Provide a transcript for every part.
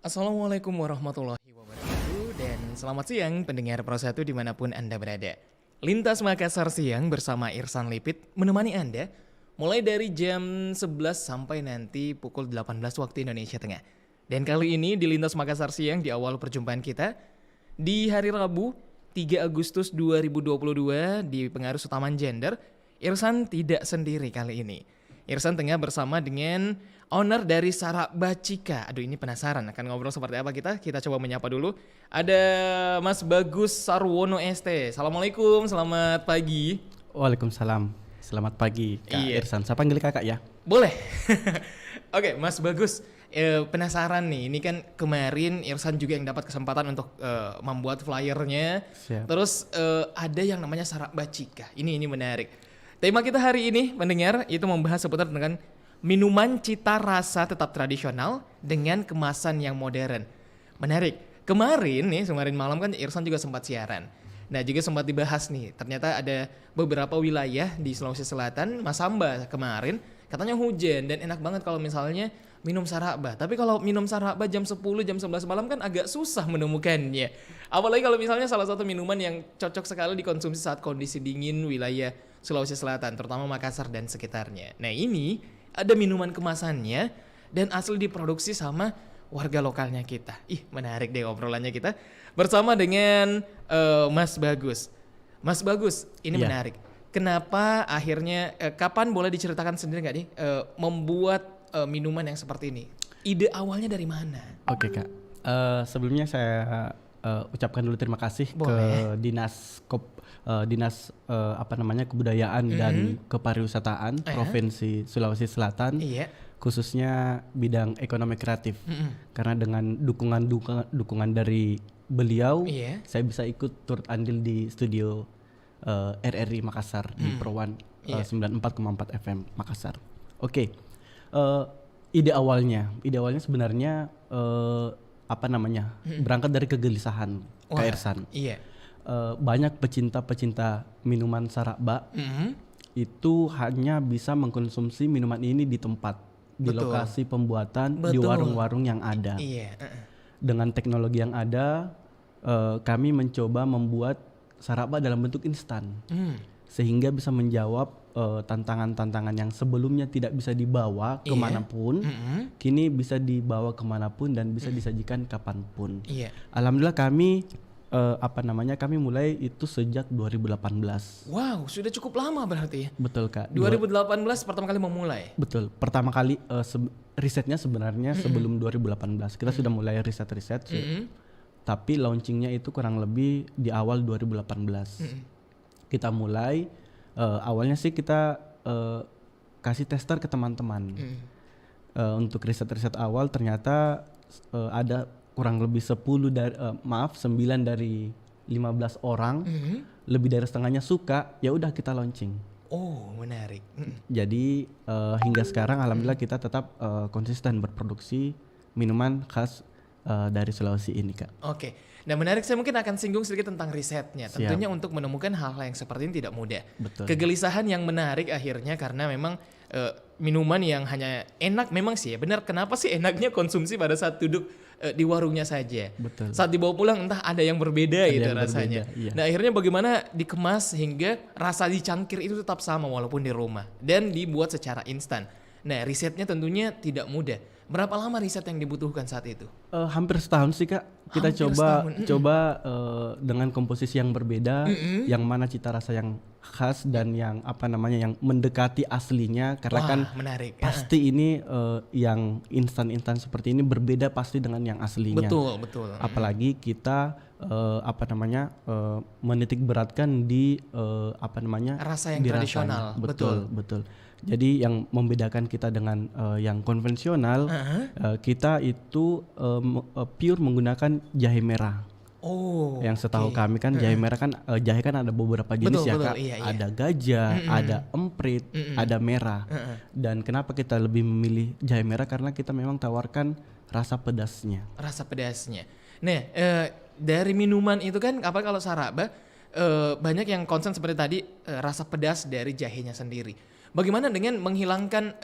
Assalamualaikum warahmatullahi wabarakatuh dan selamat siang pendengar Pro 1 dimanapun Anda berada. Lintas Makassar siang bersama Irsan Lipit menemani Anda mulai dari jam 11 sampai nanti pukul 18 waktu Indonesia Tengah. Dan kali ini di Lintas Makassar siang di awal perjumpaan kita di hari Rabu 3 Agustus 2022 di Pengarus Utaman Gender, Irsan tidak sendiri kali ini. Irsan tengah bersama dengan owner dari Sarak Bacika. Aduh ini penasaran akan ngobrol seperti apa kita coba menyapa dulu. Ada Mas Bagus Sarwono ST. Assalamualaikum, selamat pagi. Waalaikumsalam. Selamat pagi Kak Irsan. Saya panggil kakak ya? Boleh. Oke, Mas Bagus. Penasaran nih, ini kan kemarin Irsan juga yang dapat kesempatan untuk membuat flyernya. Siap. Terus ada yang namanya Sarak Bacika. Ini menarik. Tema kita hari ini, mendengar, itu membahas seputar dengan minuman cita rasa tetap tradisional dengan kemasan yang modern. Menarik. Kemarin malam kan Irsan juga sempat siaran. Nah juga sempat dibahas nih, ternyata ada beberapa wilayah di Sulawesi Selatan, Masamba kemarin, katanya hujan dan enak banget kalau misalnya minum saraba. Tapi kalau minum saraba jam 10, jam 11 malam kan agak susah menemukannya. Apalagi kalau misalnya salah satu minuman yang cocok sekali dikonsumsi saat kondisi dingin wilayah Sulawesi Selatan, terutama Makassar dan sekitarnya. Nah ini ada minuman kemasannya dan asli diproduksi sama warga lokalnya kita. Ih menarik deh obrolannya kita bersama dengan Mas Bagus. Mas Bagus, ini menarik. Kenapa akhirnya, kapan boleh diceritakan sendiri nggak nih membuat minuman yang seperti ini? Ide awalnya dari mana? Oke Kak, sebelumnya saya ucapkan dulu terima kasih ke Dinas Kebudayaan dan Kepariwisataan Provinsi Sulawesi Selatan, khususnya bidang ekonomi kreatif. Karena dengan dukungan dari beliau, saya bisa ikut turut andil di studio RRI Makassar di Pro 1 94,4 FM Makassar. Oke. Ide awalnya sebenarnya berangkat dari kegelisahan Kak Irsan. Banyak pecinta minuman saraba itu hanya bisa mengkonsumsi minuman ini di tempat, di lokasi pembuatan, di warung-warung yang ada. Dengan teknologi yang ada, kami mencoba membuat saraba dalam bentuk instan, sehingga bisa menjawab tantangan-tantangan yang sebelumnya tidak bisa dibawa kemanapun, kini bisa dibawa kemanapun dan bisa disajikan kapanpun. Alhamdulillah kami kami mulai itu sejak 2018. Wow, sudah cukup lama berarti ya? Betul Kak. 2018 pertama kali memulai? Betul, pertama kali risetnya sebenarnya sebelum 2018. Kita sudah mulai riset. Tapi launchingnya itu kurang lebih di awal 2018. Kita mulai, awalnya sih kita kasih tester ke teman-teman. Untuk riset awal ternyata ada kurang lebih 9 dari 15 orang, lebih dari setengahnya suka, ya udah kita launching. Oh menarik. Jadi hingga sekarang alhamdulillah kita tetap konsisten berproduksi minuman khas dari Sulawesi ini Kak. Oke. Nah menarik, saya mungkin akan singgung sedikit tentang risetnya. Tentunya untuk menemukan hal-hal yang seperti ini tidak mudah. Betul. Kegelisahan yang menarik akhirnya karena memang minuman yang hanya enak memang sih ya. Benar, kenapa sih enaknya konsumsi pada saat duduk di warungnya saja. Betul. Saat dibawa pulang entah ada yang berbeda ada gitu yang rasanya. Berbeda, iya. Nah akhirnya bagaimana dikemas sehingga rasa di cangkir itu tetap sama walaupun di rumah. Dan dibuat secara instan. Nah risetnya tentunya tidak mudah. Berapa lama riset yang dibutuhkan saat itu? Hampir setahun sih Kak. Kita coba dengan komposisi yang berbeda, yang mana cita rasa yang khas dan yang yang mendekati aslinya. Karena kan menarik. Pasti ini yang instan seperti ini berbeda pasti dengan yang aslinya. Betul. Apalagi kita menitik beratkan di rasa yang tradisional. Betul. Jadi yang membedakan kita dengan yang konvensional, kita itu pure menggunakan jahe merah. Oh. Yang setahu kami kan jahe merah kan jahe kan ada beberapa jenis Kak. Iya. Ada gajah, ada emprit, ada merah. Dan kenapa kita lebih memilih jahe merah karena kita memang tawarkan rasa pedasnya. Nah, dari minuman itu kan kalau saraba banyak yang concern seperti tadi rasa pedas dari jahenya sendiri. Bagaimana dengan menghilangkan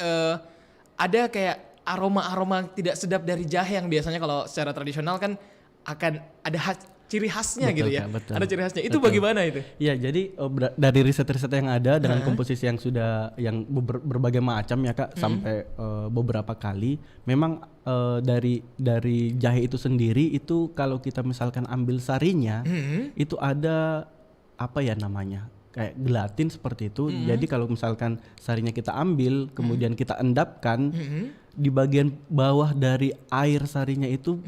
ada kayak aroma-aroma tidak sedap dari jahe yang biasanya kalau secara tradisional kan akan ada ciri khasnya betul, gitu ya. Kak, betul. Ada ciri khasnya. Itu betul. Bagaimana itu? Ya, jadi dari riset-riset yang ada dengan komposisi yang sudah yang berbagai macam ya Kak, sampai beberapa kali, memang dari jahe itu sendiri itu kalau kita misalkan ambil sarinya, itu ada apa ya namanya? Kayak gelatin seperti itu. Jadi kalau misalkan sarinya kita ambil, kemudian kita endapkan, di bagian bawah dari air sarinya itu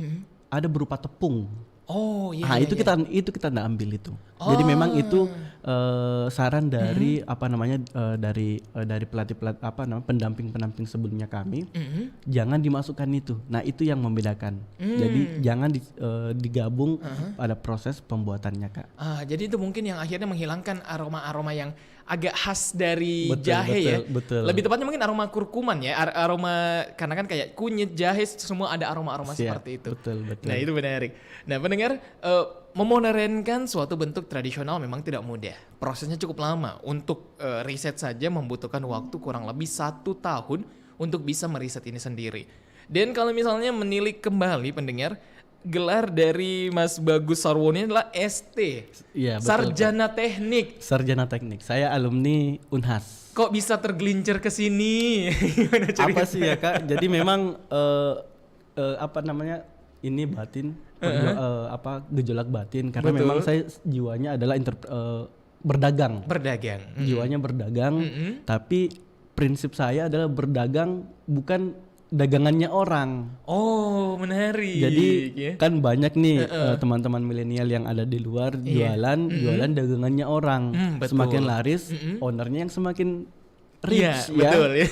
ada berupa tepung. Oh iya. Nah, itu kita nggak ambil itu. Jadi memang itu saran dari dari pelatih pendamping sebelumnya kami, jangan dimasukkan itu. Nah, itu yang membedakan. Jadi jangan digabung pada proses pembuatannya, Kak. Jadi itu mungkin yang akhirnya menghilangkan aroma-aroma yang agak khas dari Betul, jahe ya. betul. Lebih tepatnya mungkin aroma kurkuman ya, aroma karena kan kayak kunyit, jahe semua ada aroma-aroma seperti itu. Betul. Nah, itu menarik. Nah, pendengar, memodernkan suatu bentuk tradisional memang tidak mudah. Prosesnya cukup lama. Untuk riset saja membutuhkan waktu kurang lebih 1 tahun untuk bisa meriset ini sendiri. Dan kalau misalnya menilik kembali pendengar, gelar dari Mas Bagus Sarwono ini adalah ST. Iya, betul, Sarjana Teknik. Sarjana Teknik. Saya alumni Unhas. Kok bisa tergelincir ke sini? Gimana ceritanya? Apa sih ya Kak? Jadi memang ini batin, gejolak batin karena Betul. memang saya jiwanya adalah berdagang. Jiwanya berdagang, tapi prinsip saya adalah berdagang bukan dagangannya orang. Oh, menarik. Jadi kan banyak nih teman-teman milenial yang ada di luar jualan dagangannya orang. Betul. Semakin laris, ownernya yang semakin rich ya. Betul ya.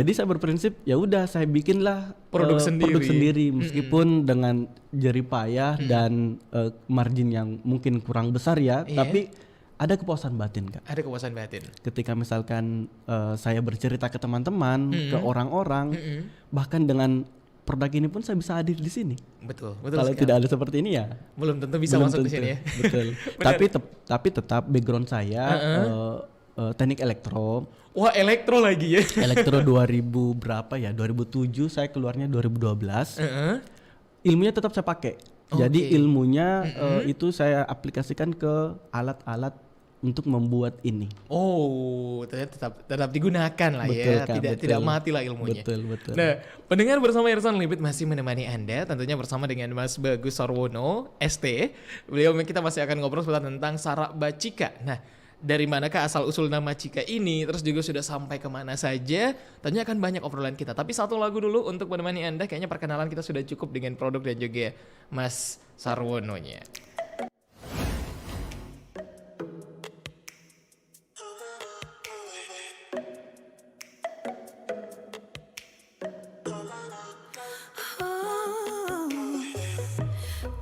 Jadi saya berprinsip ya udah saya bikinlah Produk sendiri meskipun dengan jerih payah dan margin yang mungkin kurang besar ya, tapi ada kepuasan batin Kak. Ada kepuasan batin. Ketika misalkan saya bercerita ke teman-teman, ke orang-orang, bahkan dengan produk ini pun saya bisa hadir di sini. Betul. Kalau sekali. tidak ada seperti ini ya Belum tentu bisa masuk di sini ya. Betul. tapi tetap background saya teknik elektro. Wah, elektro lagi ya. Elektro 2000 berapa ya? 2007 saya keluarnya 2012. Ilmunya tetap saya pakai. Jadi ilmunya itu saya aplikasikan ke alat-alat untuk membuat ini. Oh, ternyata tetap digunakan lah. Betul, ya. Kak, Tidak mati lah ilmunya. Betul. Nah, pendengar, bersama Irsan Lipit masih menemani Anda, tentunya bersama dengan Mas Bagus Sarwono, ST. Kita masih akan ngobrol seputar tentang Sarak Bacika. Nah, dari manakah asal usul nama Cika ini, terus juga sudah sampai kemana saja, tentunya akan banyak obrolan kita. Tapi satu lagu dulu untuk menemani Anda, kayaknya perkenalan kita sudah cukup dengan produk dan juga Mas Sarwono-nya.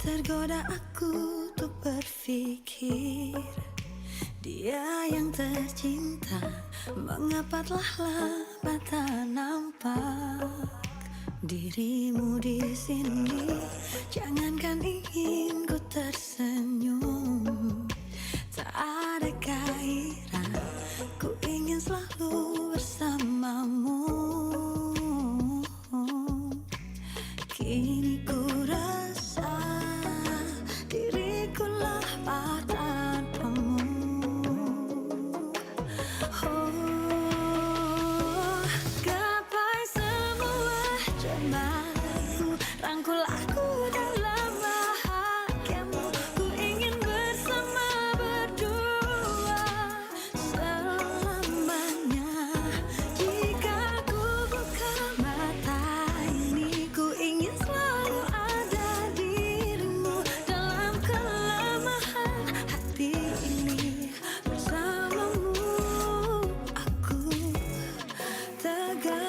Tergoda aku untuk berpikir, dia yang tercinta, mengapa telah lama tak nampak dirimu di sini. Jangankan ingin ku tersenyum, tak ada gairah, ku ingin selalu bersamamu. Kini ku rasa diriku lapar tanpamu. Gapai semua cemaku, rangkul aku dalam bahagiamu. Ku ingin bersama berdua selamanya. Jika ku buka mata ini, ku ingin selalu ada dirimu dalam kelemahan hati ini. Bersamamu aku tegar.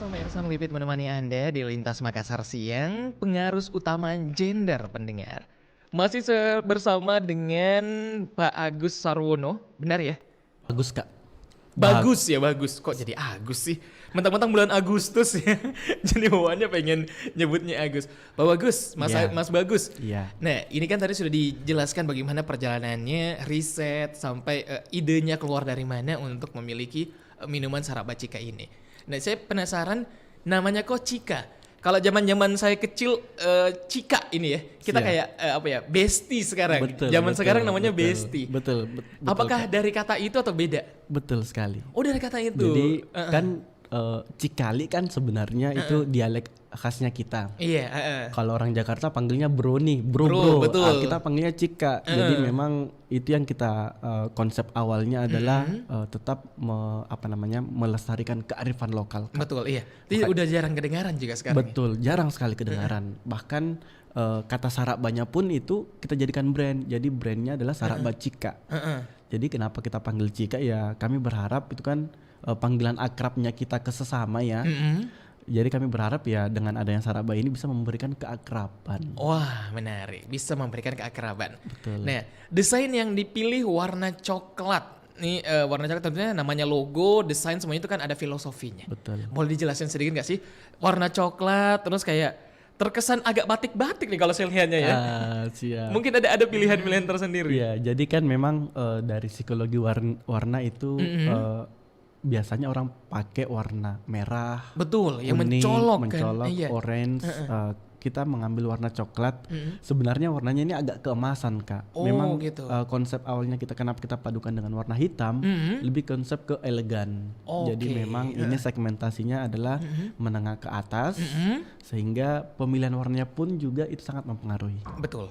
bersama Irsan Lipit menemani Anda di Lintas Makassar Siang, pengarus utama gender pendengar. Masih bersama dengan Pak Agus Sarwono, benar ya? Bagus Kak. Bagus ya, bagus. Kok jadi Agus sih? Mentang-mentang bulan Agustus ya. Jadi bawaannya pengen nyebutnya Agus. Pak Bagus, Mas Bagus. Iya. Nah, ini kan tadi sudah dijelaskan bagaimana perjalanannya, riset, sampai idenya keluar dari mana untuk memiliki minuman Sarak Bacika ini. Nah, saya penasaran namanya kok Cika. Kalau zaman-zaman saya kecil Cika ini ya. Kita kayak bestie sekarang. Zaman sekarang namanya bestie. Betul. Apakah dari kata itu atau beda? Betul sekali. Oh, dari kata itu. Jadi kan Cikali kan sebenarnya itu dialek khasnya kita. Iya, Kalau orang Jakarta panggilnya bro nih, bro. Betul. Kita panggilnya Cika. Jadi memang itu yang kita konsep awalnya adalah tetap melestarikan kearifan lokal. Betul, iya. Itu udah jarang kedengaran juga sekarang. Betul, jarang sekali kedengaran. Bahkan kata Sarak Banya pun itu kita jadikan brand. Jadi brandnya adalah Sarak Bacika. Jadi kenapa kita panggil Cika ya? Kami berharap itu kan panggilan akrabnya kita ke sesama ya. Jadi kami berharap ya dengan adanya Sarak Ba ini bisa memberikan keakraban. Wah, menarik. Bisa memberikan keakraban. Betul. Nah, desain yang dipilih warna coklat. Nih warna coklat tentunya namanya logo, desain semuanya itu kan ada filosofinya. Betul. Boleh dijelasin sedikit gak sih? Warna coklat terus kayak terkesan agak batik-batik nih kalau saya lihatnya ya. Siap. Mungkin ada pilihan-pilihan tersendiri. Iya, jadi kan memang dari psikologi warna itu biasanya orang pakai warna merah, Betul, yang kuning, mencolok kan? Orange. Kita mengambil warna coklat. Sebenarnya warnanya ini agak keemasan Kak. Oh, memang gitu. konsep awalnya kenapa kita padukan dengan warna hitam, lebih konsep ke elegan. Jadi memang ini segmentasinya adalah menengah ke atas, sehingga pemilihan warnanya pun juga itu sangat mempengaruhi. Betul.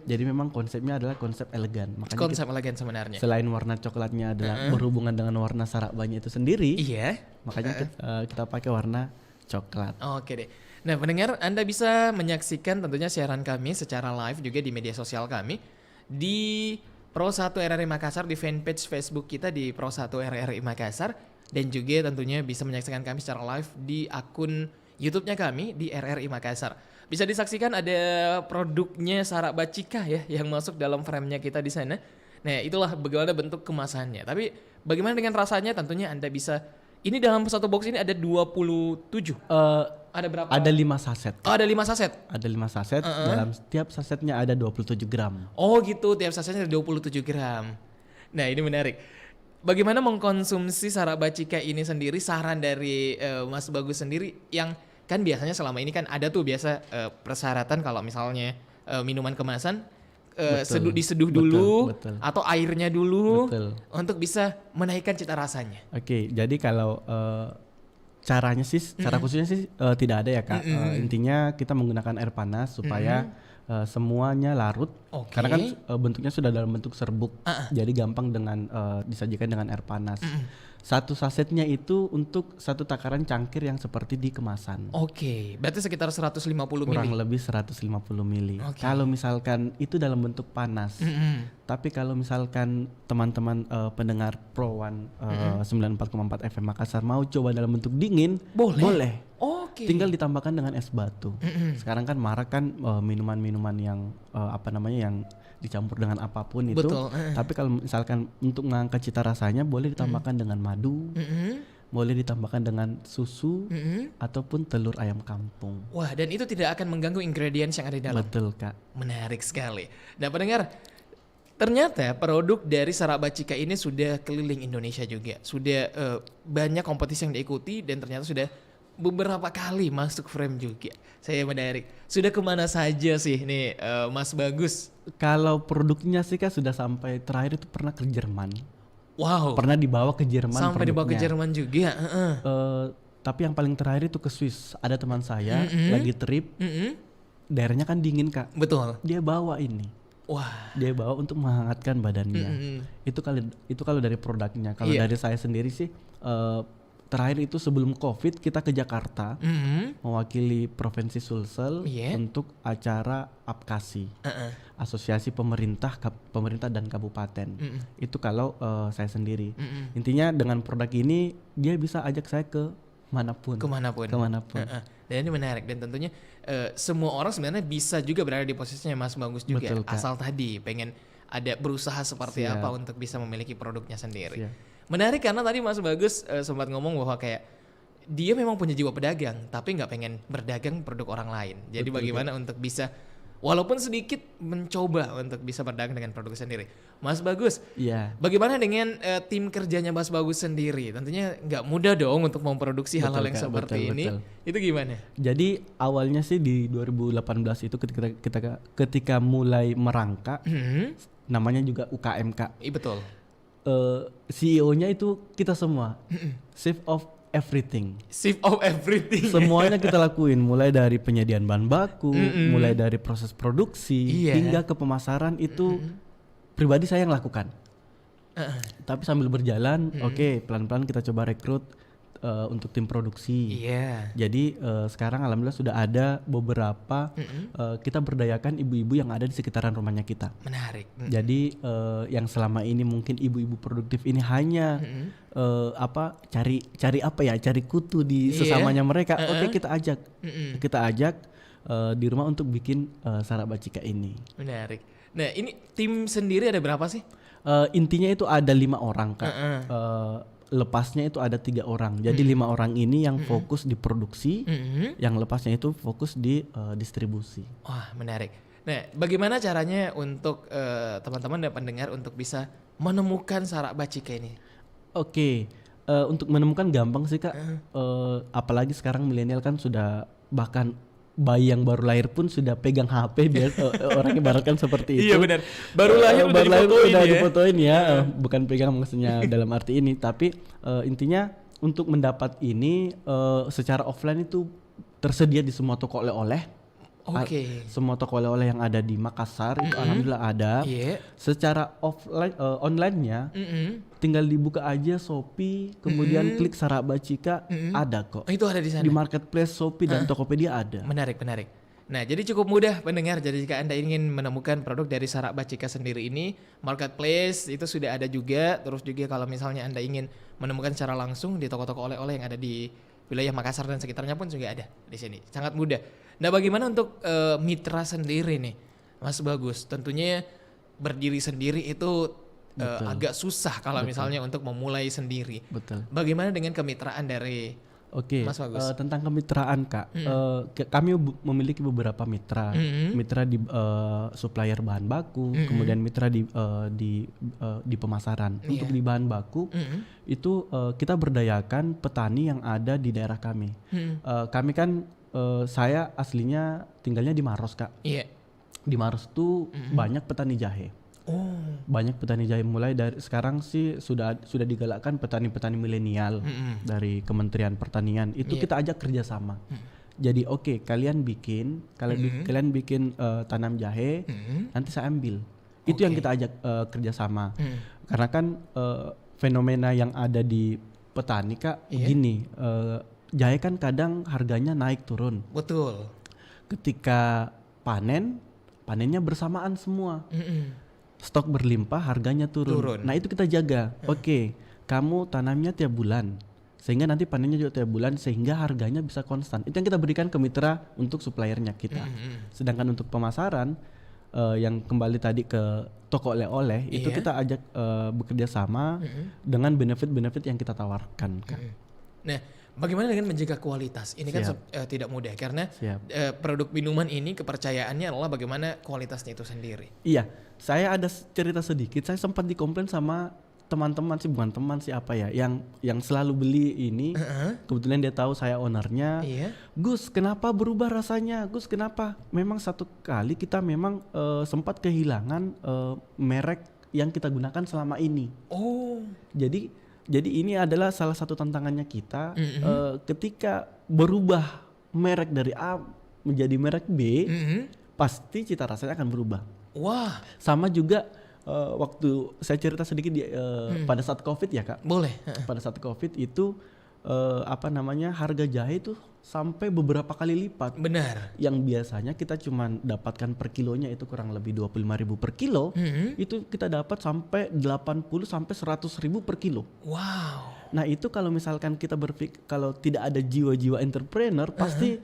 Jadi memang konsepnya adalah konsep elegan. Makanya Konsep elegan sebenarnya. selain warna coklatnya adalah berhubungan dengan warna Sarak Banya itu sendiri, Iya. makanya kita pakai warna coklat. Oke deh. Nah, pendengar, Anda bisa menyaksikan tentunya siaran kami secara live juga di media sosial kami di Pro 1 RRI Makassar, di fanpage Facebook kita di Pro 1 RRI Makassar, dan juga tentunya bisa menyaksikan kami secara live di akun YouTube-nya kami di RRI Makassar. Bisa disaksikan ada produknya Sarak Bacika ya yang masuk dalam frame-nya kita di sana. Nah, itulah bagaimana bentuk kemasannya. Tapi bagaimana dengan rasanya tentunya Anda bisa. Ini dalam satu box ini ada 27. Ada berapa? Ada 5 saset. Oh, ada 5 saset. Ada 5 saset. Dalam setiap sasetnya ada 27 gram. Oh gitu, tiap sasetnya ada 27 gram. Nah, ini menarik. Bagaimana mengkonsumsi Sarak Bacika ini sendiri? Saran dari Mas Bagus sendiri yang kan biasanya selama ini kan ada tuh biasa persyaratan kalau misalnya minuman kemasan diseduh dulu betul. Atau airnya dulu Betul. untuk bisa menaikkan cita rasanya. Oke, jadi kalau caranya sih, cara khususnya sih tidak ada ya Kak. Intinya kita menggunakan air panas supaya semuanya larut. Oke. Karena kan bentuknya sudah dalam bentuk serbuk, jadi gampang dengan disajikan dengan air panas. Satu sasetnya itu untuk satu takaran cangkir yang seperti di kemasan. Oke, berarti sekitar 150 Kurang mili. lebih 150 mili. Oke. Kalau misalkan itu dalam bentuk panas. Tapi kalau misalkan teman-teman pendengar Pro One 94,4 FM Makassar mau coba dalam bentuk dingin, boleh. Oke. Tinggal ditambahkan dengan es batu. Sekarang kan marak kan minuman-minuman yang yang dicampur dengan apapun itu. Betul. Tapi kalau misalkan untuk mengangkat cita rasanya boleh ditambahkan dengan madu, boleh ditambahkan dengan susu ataupun telur ayam kampung. Wah, dan itu tidak akan mengganggu ingredients yang ada di dalam. Betul Kak. Menarik sekali. Nah, pendengar, ternyata produk dari Sarak Bacika ini sudah keliling Indonesia juga. Sudah banyak kompetisi yang diikuti dan ternyata sudah beberapa kali masuk frame juga. Saya menarik. Sudah kemana saja sih nih Mas Bagus? Kalau produknya sih Kak sudah sampai terakhir itu pernah ke Jerman. Wow. Pernah dibawa ke Jerman. Sampai dibawa ke produknya. Jerman juga. Tapi yang paling terakhir itu ke Swiss. Ada teman saya lagi trip. Daerahnya kan dingin Kak. Betul. Dia bawa ini. Wah. Dia bawa untuk menghangatkan badannya. Itu kalau dari produknya. Kalau dari saya sendiri sih terakhir itu sebelum COVID kita ke Jakarta mewakili Provinsi Sulsel untuk acara APKASI, Asosiasi Pemerintah dan Kabupaten. Itu kalau saya sendiri. Intinya dengan produk ini dia bisa ajak saya ke kemanapun. Dan ini menarik dan tentunya semua orang sebenarnya bisa juga berada di posisinya Mas Bagus juga. Betul, Kak. Asal tadi pengen ada berusaha seperti Siap. apa untuk bisa memiliki produknya sendiri. Siap. Menarik karena tadi Mas Bagus sempat ngomong bahwa kayak dia memang punya jiwa pedagang tapi nggak pengen berdagang produk orang lain. Jadi Betul, bagaimana untuk bisa walaupun sedikit mencoba untuk bisa berdagang dengan produk sendiri. Mas Bagus, Iya. bagaimana dengan tim kerjanya Mas Bagus sendiri? Tentunya nggak mudah dong untuk memproduksi Betul, hal-hal yang Kak, seperti betul, ini. betul. Itu gimana? Jadi awalnya sih di 2018 itu ketika mulai merangkak, namanya juga UKM, Kak. Iya betul. CEO-nya itu kita semua, chief of everything. Shift of everything. Semuanya kita lakuin, mulai dari penyediaan bahan baku, mulai dari proses produksi, Iya. hingga ke pemasaran itu pribadi saya yang lakukan. Tapi sambil berjalan, oke, pelan-pelan kita coba rekrut untuk tim produksi. Iya. Jadi sekarang alhamdulillah sudah ada beberapa kita berdayakan ibu-ibu yang ada di sekitaran rumahnya kita. Menarik. Jadi yang selama ini mungkin ibu-ibu produktif ini hanya cari kutu di Iya. sesamanya mereka. Oke, kita ajak di rumah untuk bikin Sarak Bacika ini. Menarik. Nah ini tim sendiri ada berapa sih? Intinya itu ada 5 orang, Kak. Lepasnya itu ada 3 orang. Jadi 5 orang ini yang fokus di produksi, yang lepasnya itu fokus di distribusi. Wah menarik. Nah bagaimana caranya untuk teman-teman dan pendengar untuk bisa menemukan Sarak Bacika ini? Oke, untuk menemukan gampang sih, Kak. Apalagi sekarang milenial kan sudah, bahkan bayi yang baru lahir pun sudah pegang HP, biar orang ibaratkan seperti itu. Iya benar. Baru lahir udah udah difotoin ya. difotoin ya. Bukan pegang maksudnya dalam arti ini, tapi intinya untuk mendapat ini secara offline itu tersedia di semua toko oleh-oleh. Oke. Semua toko oleh-oleh yang ada di Makassar itu alhamdulillah ada. Iya. Secara offline online-nya tinggal dibuka aja Shopee, kemudian klik Sarak Bacika, ada kok. Oh, itu ada di sana. Di marketplace Shopee dan Tokopedia ada. Menarik. Nah, jadi cukup mudah pendengar. Jadi jika Anda ingin menemukan produk dari Sarak Bacika sendiri ini, marketplace itu sudah ada juga. Terus juga kalau misalnya Anda ingin menemukan secara langsung di toko-toko oleh-oleh yang ada di wilayah Makassar dan sekitarnya pun juga ada di sini. Sangat mudah. Nah, bagaimana untuk mitra sendiri nih, Mas Bagus? Tentunya berdiri sendiri itu agak susah kalau misalnya untuk memulai sendiri. Betul. Bagaimana dengan kemitraan dari Oke, Mas Bagus? tentang kemitraan, Kak. Kami memiliki beberapa mitra. Mitra di supplier bahan baku, kemudian mitra di pemasaran. Untuk di bahan baku itu kita berdayakan petani yang ada di daerah kami. Kami kan saya aslinya tinggalnya di Maros, Kak. Iya. Di Maros tuh banyak petani jahe. Oh. Banyak petani jahe, mulai dari sekarang sih sudah digalakkan petani-petani milenial dari Kementerian Pertanian itu kita ajak kerjasama. Jadi oke, kalian bikin tanam jahe, nanti saya ambil. Itu yang kita ajak kerjasama. Karena kan fenomena yang ada di petani, Kak, gini, jahe kan kadang harganya naik turun. Betul. Ketika panennya bersamaan semua. Stok berlimpah, harganya turun. Nah itu kita jaga. Oke, kamu tanamnya tiap bulan, sehingga nanti panennya juga tiap bulan, sehingga harganya bisa konstan. Itu yang kita berikan ke mitra untuk suppliernya kita. Sedangkan untuk pemasaran, yang kembali tadi ke toko oleh-oleh, itu kita ajak bekerja sama dengan benefit-benefit yang kita tawarkan. Nah, bagaimana dengan menjaga kualitas? Ini kan tidak mudah karena produk minuman ini kepercayaannya adalah bagaimana kualitasnya itu sendiri. Iya, saya ada cerita sedikit. Saya sempat dikomplain sama teman-teman sih, bukan teman sih apa ya, yang selalu beli ini. Kebetulan dia tahu saya ownernya. Gus, kenapa berubah rasanya? Gus, kenapa? Memang satu kali kita memang sempat kehilangan merek yang kita gunakan selama ini. Oh, jadi ini adalah salah satu tantangannya kita ketika berubah merek dari A menjadi merek B, pasti cita rasanya akan berubah. Wah. Sama juga waktu saya cerita sedikit pada saat COVID ya, Kak. Boleh. Pada saat COVID itu harga jahe itu sampai beberapa kali lipat. Benar. Yang biasanya kita cuma dapatkan per kilonya itu kurang lebih 25.000 per kilo, itu kita dapat sampai 80 sampai 100.000 per kilo. Wow. Nah itu kalau misalkan kita berpikir kalau tidak ada jiwa-jiwa entrepreneur, pasti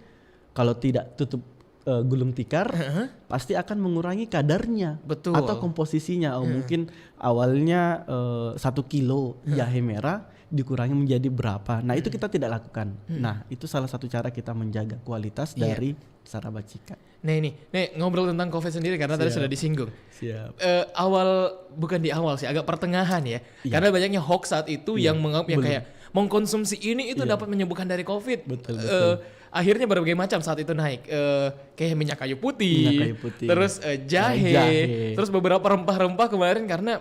kalau tidak tutup gulung tikar, pasti akan mengurangi kadarnya. Betul. Atau komposisinya. Mungkin awalnya 1 kilo jahe merah dikurangi menjadi berapa. Nah itu kita tidak lakukan. Nah itu salah satu cara kita menjaga kualitas dari Sarap Bacika. Nah ini, ngobrol tentang COVID sendiri karena tadi sudah disinggung. Siap. Bukan di awal sih, agak pertengahan ya. Karena banyaknya hoax saat itu yang menganggap yang kayak mengkonsumsi ini itu dapat menyembuhkan dari COVID. Betul. Akhirnya berbagai macam saat itu naik. Kayak minyak kayu putih. Terus jahe. Terus beberapa rempah-rempah kemarin karena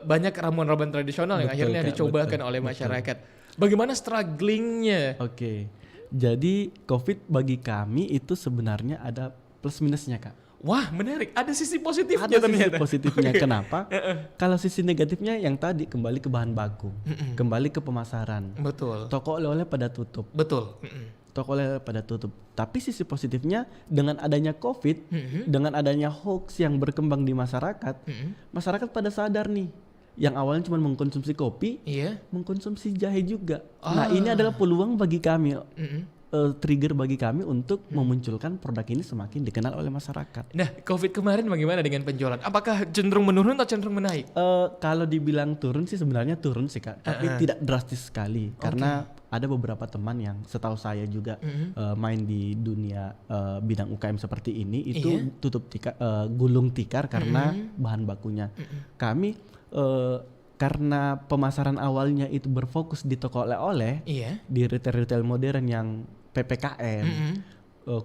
banyak ramuan-ramuan tradisional yang akhirnya dicobakan oleh masyarakat. Bagaimana strugglingnya? Oke. Jadi COVID bagi kami itu sebenarnya ada plus minusnya, Kak. Wah, menarik. Ada sisi positifnya Ada ternyata. sisi positifnya. Kenapa? Kalau sisi negatifnya yang tadi kembali ke bahan baku, kembali ke pemasaran. Betul. Toko oleh-oleh pada tutup. Betul. Toko oleh-oleh pada tutup. Tapi sisi positifnya dengan adanya COVID, dengan adanya hoax yang berkembang di masyarakat, masyarakat pada sadar nih. Yang awalnya cuma mengkonsumsi kopi, mengkonsumsi jahe juga. Nah ini adalah peluang bagi kami. Trigger bagi kami untuk memunculkan produk ini semakin dikenal oleh masyarakat. Nah, COVID kemarin bagaimana dengan penjualan? Apakah cenderung menurun atau cenderung menaik? Kalau dibilang turun sih sebenarnya turun sih, Kak, tapi tidak drastis sekali. Karena ada beberapa teman yang setahu saya juga main di dunia bidang UKM seperti ini itu tutup gulung tikar karena bahan bakunya. Kami karena pemasaran awalnya itu berfokus di toko oleh-oleh, di retail modern yang PPKM,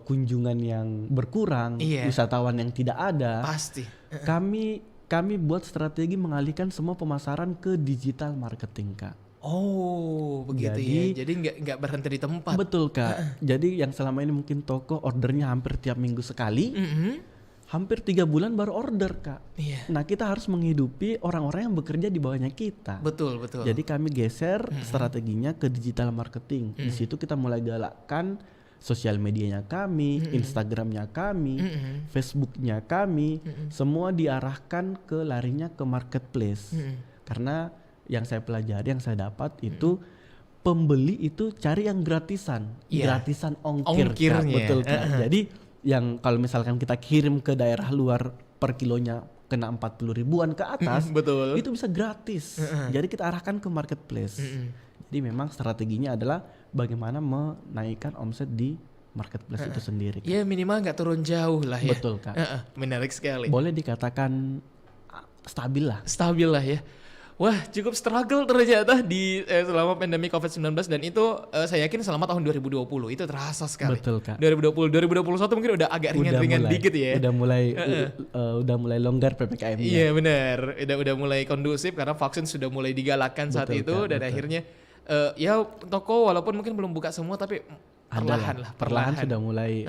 kunjungan yang berkurang, wisatawan yang tidak ada. Pasti. Kami buat strategi mengalihkan semua pemasaran ke digital marketing, Kak. Oh, begitu ya. Jadi nggak berhenti di tempat. Betul, Kak. Jadi yang selama ini mungkin toko ordernya hampir tiap minggu sekali. Hampir 3 bulan baru order, Kak. Nah kita harus menghidupi orang-orang yang bekerja di bawahnya kita. Betul. Jadi kami geser strateginya ke digital marketing. Di situ kita mulai galakkan sosial medianya kami, Instagramnya kami, Facebooknya kami, semua diarahkan ke larinya ke marketplace. Karena yang saya pelajari, yang saya dapat itu pembeli itu cari yang gratisan, gratisan ongkir, Kak. Betul, Kak. Jadi yang kalau misalkan kita kirim ke daerah luar per kilonya kena 40 ribuan ke atas, itu bisa gratis. Jadi kita arahkan ke marketplace. Jadi memang strateginya adalah bagaimana menaikkan omset di marketplace itu sendiri. Ya minimal nggak turun jauh lah ya. Betul, Kak. Menarik sekali. Boleh dikatakan stabil lah. Stabil lah ya. Wah, cukup struggle ternyata di selama pandemi COVID-19 dan itu saya yakin selama tahun 2020 itu terasa sekali. Betul, Kak. 2021 mungkin udah agak ringan-ringan dikit ya. Udah mulai longgar PPKM-nya. Iya benar. Udah mulai kondusif karena vaksin sudah mulai digalakkan saat itu, Kak, dan akhirnya ya toko walaupun mungkin belum buka semua tapi perlahan sudah mulai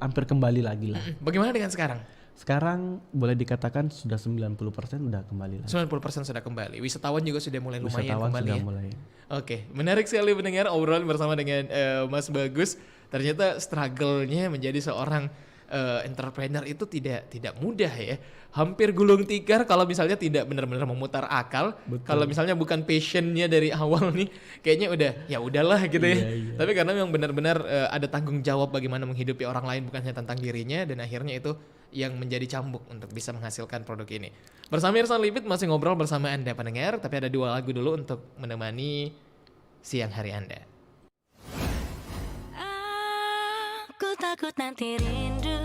hampir kembali lagi lah. Bagaimana dengan sekarang? Sekarang boleh dikatakan sudah 90% udah kembali lagi. 90% sudah kembali. Wisatawan juga sudah mulai lumayan Wisatawan kembali sudah ya. mulai. Oke, menarik sekali mendengar obrolan bersama dengan Mas Bagus. Ternyata struggle-nya menjadi seorang entrepreneur itu tidak mudah ya. Hampir gulung tikar kalau misalnya tidak benar-benar memutar akal. Kalau misalnya bukan passionnya dari awal nih, kayaknya udahlah gitu ya. Iya. Tapi karena memang benar-benar ada tanggung jawab bagaimana menghidupi orang lain bukan hanya tentang dirinya, dan akhirnya itu yang menjadi cambuk untuk bisa menghasilkan produk ini. Bersama Irsan Lipit masih ngobrol bersama Anda pendengar, tapi ada 2 lagu dulu untuk menemani siang hari Anda. Aku takut nanti rindu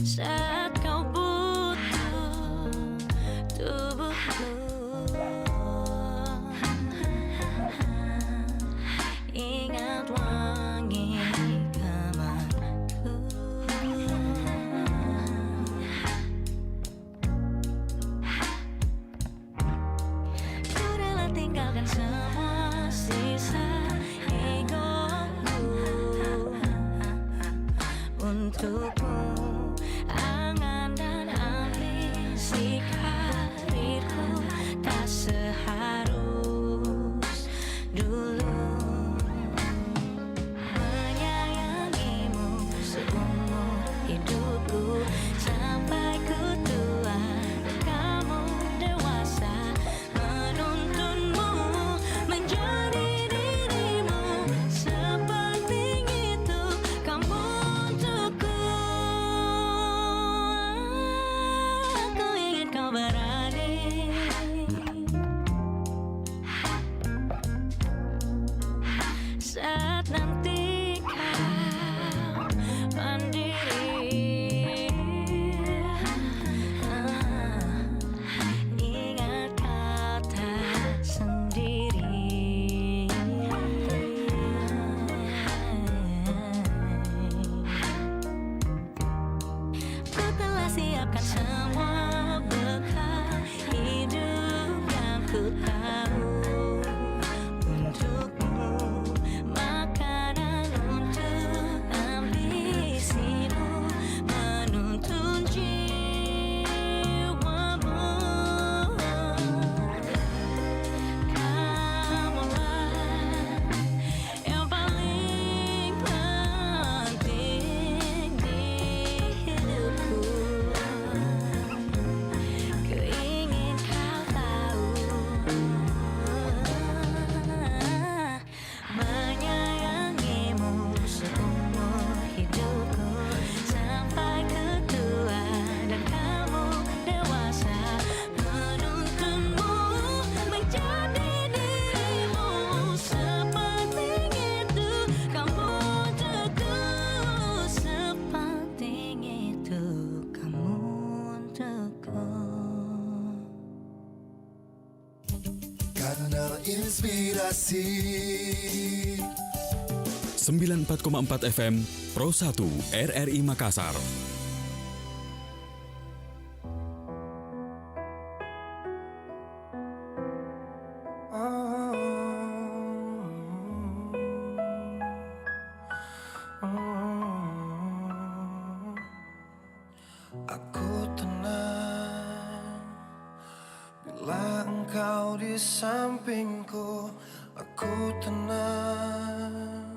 saat kau butuh tubuhku. Ingat wangi kamarku. Ku rela tinggalkan semua sisa saat nanti kau mandiri. Ingat kau tak sendiri. Ku telah siapkan semua bekal hidup yang ku tahu untukmu, makanan untuk ambisimu, menuntun jiwamu. Kamulah yang paling penting di hidupku. Ku ingin kau tahu, menyayangimu seumur hidupku, sampai ketua dan kamu dewasa, menuntunmu menjadi dirimu. Sepenting itu kamu untukku, sepenting itu kamu untukku. Kanal Inspirasi 94,4 FM Pro 1 RRI Makassar. Aku tenang bila engkau di sampingku. Aku tenang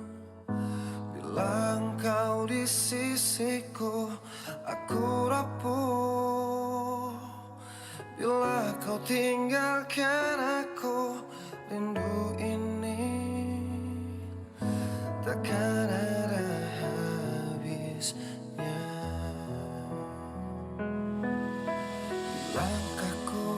bila engkau di sisiku. Aku rapuh bila kau tinggalkan aku. Rindu ini takkan ada habisnya. Langkahku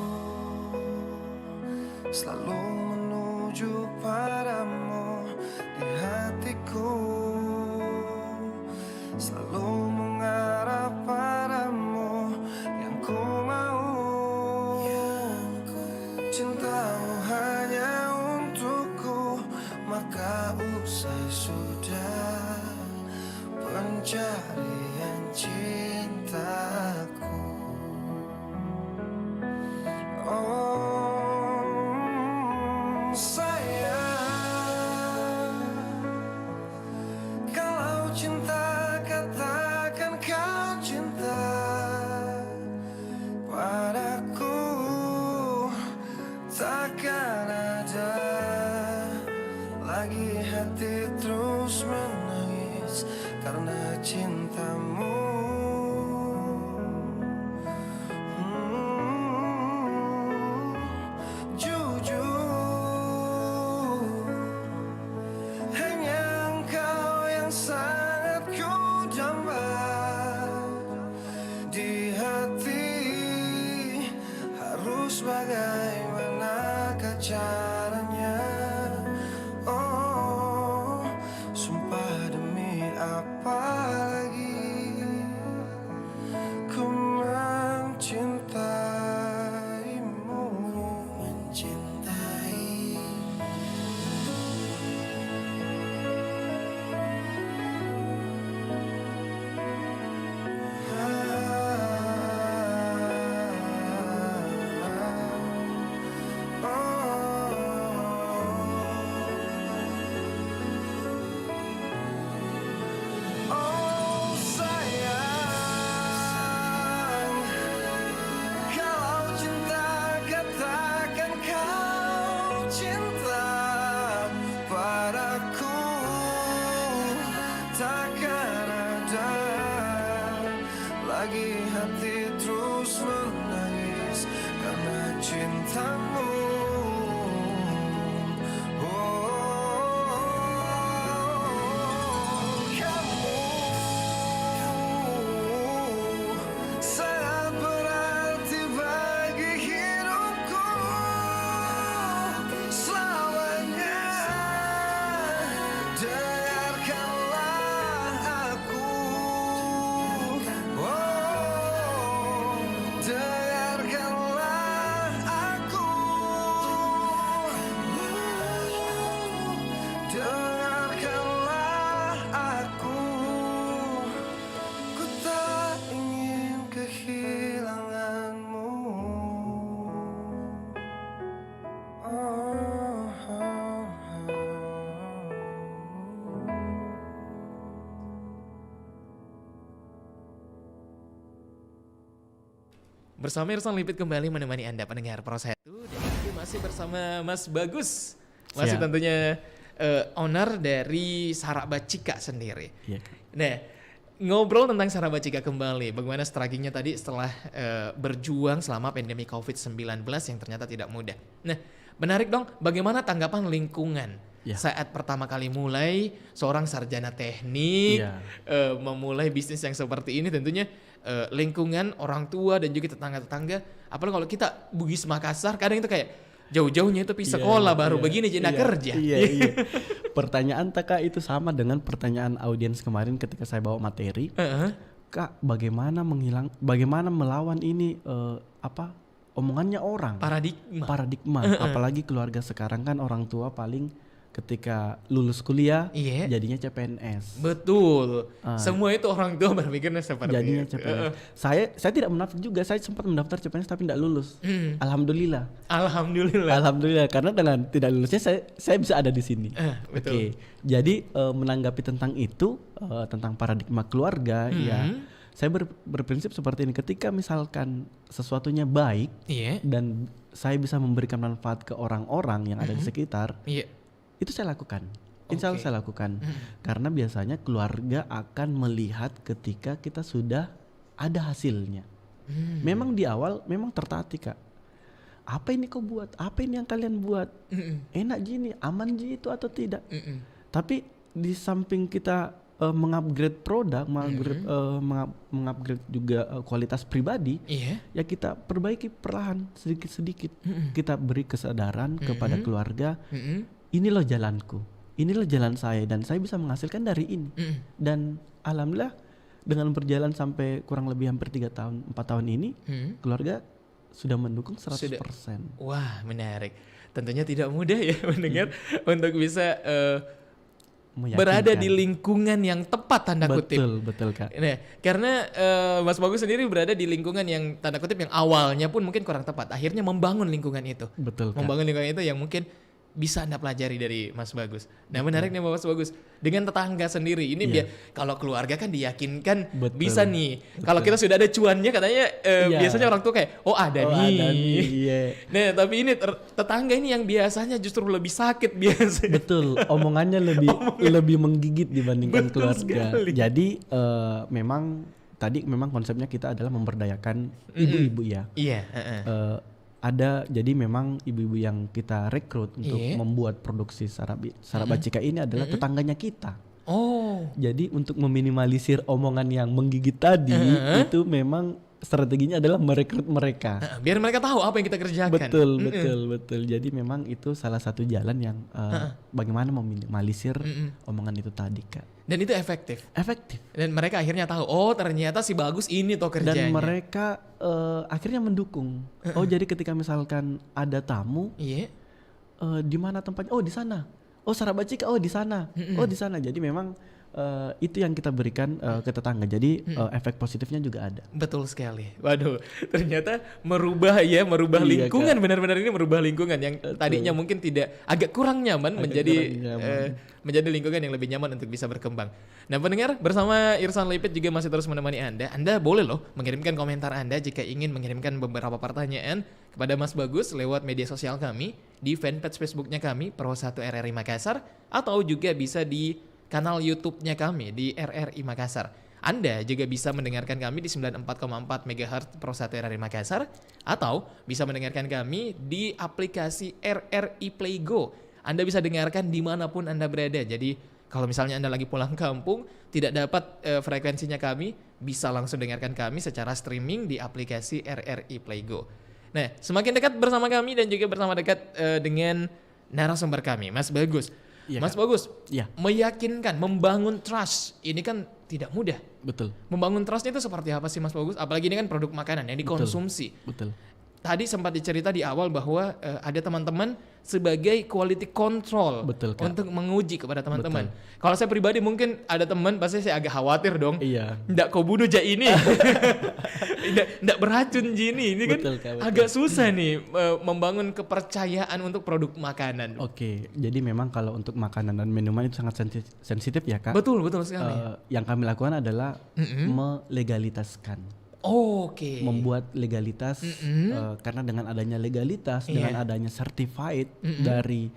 selalu menuju padamu, di hatiku selalu mengarah padamu. Yang ku mau, cintamu hanya untukku. Maka usai sudah pencarian cintaku. Oh sayang, kalau cinta katakan kau cinta padaku, takkan ada lagi hati terus menangis karena cintamu. Bagaimanakah caranya? Oh, sumpah demi apa lagi ku mencintaimu, oh sayang, kalau cinta katakan kau cinta padaku, takkan ada lagi hati terus menangis karena cintamu. Kamu sangat berarti bagi hidupku selamanya. Bersama Irsan Lipit kembali menemani Anda pendengar Pro 1 dan juga masih bersama Mas Bagus. Masih Siap. tentunya owner dari Sarabacika sendiri. Iya. Nah, ngobrol tentang Sarabacika kembali. Bagaimana strugglingnya tadi setelah berjuang selama pandemi COVID-19 yang ternyata tidak mudah. Nah, menarik dong, bagaimana tanggapan lingkungan saat pertama kali mulai seorang sarjana teknik memulai bisnis yang seperti ini? Tentunya lingkungan orang tua dan juga tetangga-tetangga. Apalagi kalau kita Bugis Makassar, kadang itu kayak jauh-jauhnya itu pergi sekolah baru begini jadi kerja. Iya. Pertanyaan Kak itu sama dengan pertanyaan audiens kemarin ketika saya bawa materi. Kak, bagaimana melawan ini omongannya orang? Paradigma. Apalagi keluarga sekarang kan orang tua paling ketika lulus kuliah jadinya CPNS. Betul. Semua itu orang tua berpikirnya seperti jadinya itu. CPNS. Saya tidak mendaftar juga. Saya sempat mendaftar CPNS tapi tidak lulus. Alhamdulillah karena dengan tidak lulusnya saya bisa ada di sini. Betul. Oke. Jadi menanggapi tentang itu tentang paradigma keluarga saya berprinsip seperti ini. Ketika misalkan sesuatunya baik dan saya bisa memberikan manfaat ke orang-orang yang ada di sekitar, itu saya lakukan. Insya Allah saya lakukan. Karena biasanya keluarga akan melihat ketika kita sudah ada hasilnya. Memang di awal memang tertatih Kak. Apa ini kau buat? Apa ini yang kalian buat? Enak gini, aman ji itu atau tidak? Tapi di samping kita mengupgrade produk, mengupgrade juga kualitas pribadi, ya kita perbaiki perlahan sedikit-sedikit. Kita beri kesadaran kepada keluarga. Ini loh jalanku, ini loh jalan saya dan saya bisa menghasilkan dari ini. Dan alhamdulillah dengan berjalan sampai kurang lebih hampir 4 tahun ini, keluarga sudah mendukung 100%. Wah, menarik. Tentunya tidak mudah ya mendengar untuk bisa berada di lingkungan yang tepat tanda kutip. Betul Kak. Nah, karena Mas Bagus sendiri berada di lingkungan yang tanda kutip yang awalnya pun mungkin kurang tepat. Akhirnya membangun lingkungan itu. Betul Kak. Membangun lingkungan itu yang mungkin bisa Anda pelajari dari Mas Bagus. Nah, menarik nih Mas Bagus. Dengan tetangga sendiri ini biar kalau keluarga kan diyakinkan bisa nih. Kalau kita sudah ada cuannya katanya biasanya orang tua kayak ada nih. Nah, tapi ini tetangga ini yang biasanya justru lebih sakit biasanya. Betul. Omongannya lebih menggigit dibandingkan keluarga. Sekali. Jadi memang konsepnya kita adalah memberdayakan ibu-ibu ya. Jadi memang ibu-ibu yang kita rekrut untuk membuat produksi Sarabacika ini adalah tetangganya kita. Jadi untuk meminimalisir omongan yang menggigit tadi itu memang strateginya adalah merekrut mereka. Biar mereka tahu apa yang kita kerjakan. Betul. Jadi memang itu salah satu jalan yang bagaimana meminimalisir omongan itu tadi Kak. Dan itu efektif. Dan mereka akhirnya tahu, ternyata si Bagus ini toh kerjanya. Dan mereka akhirnya mendukung. Jadi ketika misalkan ada tamu, di mana tempatnya? Di sana. Sarabacika, di sana. Di sana. Jadi memang itu yang kita berikan ke tetangga. Jadi efek positifnya juga ada. Betul sekali. Waduh, ternyata merubah lingkungan. Kak. Benar-benar ini merubah lingkungan yang tadinya mungkin agak kurang nyaman menjadi lingkungan yang lebih nyaman untuk bisa berkembang. Nah, pendengar, bersama Irsan Lipit juga masih terus menemani Anda. Anda boleh loh mengirimkan komentar Anda jika ingin mengirimkan beberapa pertanyaan kepada Mas Bagus lewat media sosial kami di fanpage Facebooknya kami Pro 1 RRI Makassar, atau juga bisa di kanal YouTube-nya kami di RRI Makassar. Anda juga bisa mendengarkan kami di 94,4 MHz Pro 1 RRI Makassar, atau bisa mendengarkan kami di aplikasi RRI Play Go. Anda bisa dengarkan dimanapun Anda berada. Jadi kalau misalnya Anda lagi pulang kampung, tidak dapat frekuensinya kami, bisa langsung dengarkan kami secara streaming di aplikasi RRI Play Go. Nah, semakin dekat bersama kami dan juga bersama dekat dengan narasumber kami, Mas Bagus. Mas Bagus, meyakinkan, membangun trust, ini kan tidak mudah. Betul. Membangun trust itu seperti apa sih Mas Bagus? Apalagi ini kan produk makanan yang dikonsumsi. Betul. Tadi sempat dicerita di awal bahwa ada teman-teman sebagai quality control. Betul, Kak. Untuk menguji kepada teman-teman. Kalau saya pribadi mungkin ada teman pasti saya agak khawatir dong. Nggak kau bunuh ja ini. Nggak beracun ini. Ini kan Kak, agak susah nih membangun kepercayaan untuk produk makanan. Oke, jadi memang kalau untuk makanan dan minuman itu sangat sensitif ya Kak. Betul sekali. Yang kami lakukan adalah melegalitaskan. Oke. membuat legalitas karena dengan adanya legalitas, dengan adanya certified dari